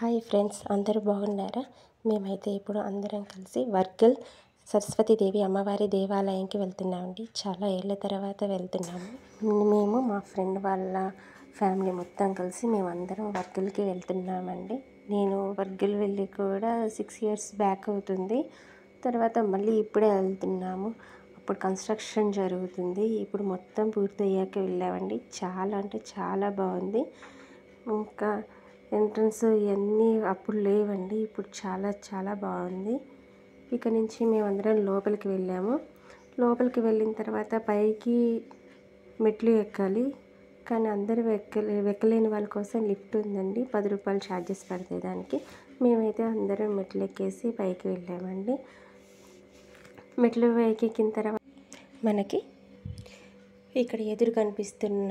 Hi friends, అందరూ బాగున్నారా? మేమైతే ఇప్పుడు అందరం కలిసి వర్గల్ సరస్వతీదేవి అమ్మవారి దేవాలయంకి వెళ్తున్నామండి. చాలా ఏళ్ళ తర్వాత వెళ్తున్నాము. మేము మా ఫ్రెండ్ వాళ్ళ ఫ్యామిలీ మొత్తం కలిసి మేమందరం వర్గల్కి వెళ్తున్నామండి. నేను వర్గల్ వెళ్ళి కూడా 6 years బ్యాక్ అవుతుంది. తర్వాత మళ్ళీ ఇప్పుడే వెళ్తున్నాము. అప్పుడు కన్స్ట్రక్షన్ జరుగుతుంది. ఇప్పుడు మొత్తం పూర్తయ్యాక వెళ్ళామండి. చాలా అంటే చాలా బాగుంది. ఇంకా ఎంట్రన్స్ ఇవన్నీ అప్పుడు లేవండి, ఇప్పుడు చాలా చాలా బాగుంది. ఇక నుంచి మేమందరం లోపలికి వెళ్ళాము. లోపలికి వెళ్ళిన తర్వాత పైకి మెట్లు ఎక్కాలి, కానీ అందరూ ఎక్కలేని వాళ్ళ కోసం లిఫ్ట్ ఉందండి. 10 రూపాయలు ఛార్జెస్ పడతాయి దానికి. మేమైతే అందరం మెట్లు ఎక్కేసి పైకి వెళ్ళామండి. మెట్లు పైకి ఎక్కిన తర్వాత మనకి ఇక్కడ ఎదురు కనిపిస్తున్న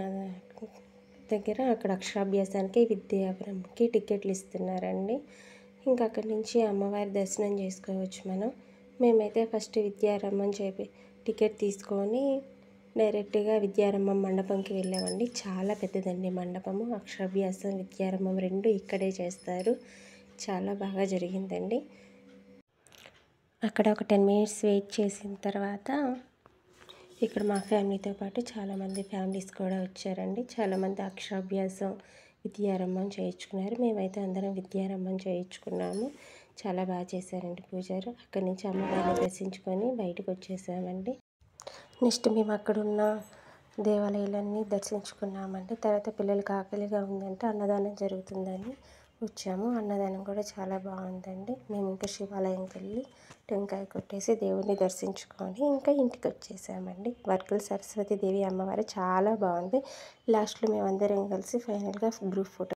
దగ్గర అక్కడ అక్షరాభ్యాసానికి విద్యాపురంకి టికెట్లు ఇస్తున్నారండి. ఇంకా అక్కడి నుంచి అమ్మవారి దర్శనం చేసుకోవచ్చు మనం. మేమైతే ఫస్ట్ విద్యారంభం టికెట్ తీసుకొని డైరెక్ట్గా విద్యారంభం మండపంకి వెళ్ళామండి. చాలా పెద్దదండి మండపము. అక్షరాభ్యాసం విద్యారంభం రెండు ఇక్కడే చేస్తారు. చాలా బాగా జరిగిందండి. అక్కడ ఒక 10 minutes వెయిట్ చేసిన తర్వాత ఇక్కడ మా ఫ్యామిలీతో పాటు చాలామంది ఫ్యామిలీస్ కూడా వచ్చారండి. చాలామంది అక్షరాభ్యాసం విద్యారంభం చేయించుకున్నారు. మేమైతే అందరం విద్యారంభం చేయించుకున్నాము. చాలా బాగా చేశారండి పూజారు. అక్కడి నుంచి అమ్మవారిని దర్శించుకొని బయటకు వచ్చేసామండి. నెక్స్ట్ మేము అక్కడున్న దేవాలయాలన్నీ దర్శించుకున్నామండి. తర్వాత పిల్లలకి ఆకలిగా ఉందంటే అన్నదానం జరుగుతుందని వచ్చాము. అన్నదానం కూడా చాలా బాగుందండి. మేము ఇంకా శివాలయంకి వెళ్ళి టెంకాయ కొట్టేసి దేవుడిని దర్శించుకొని ఇంకా ఇంటికి వచ్చేసామండి. వర్గల్ సరస్వతీదేవి అమ్మవారు చాలా బాగుంది. లాస్ట్లో మేమందరం కలిసి ఫైనల్గా గ్రూప్ ఫోటో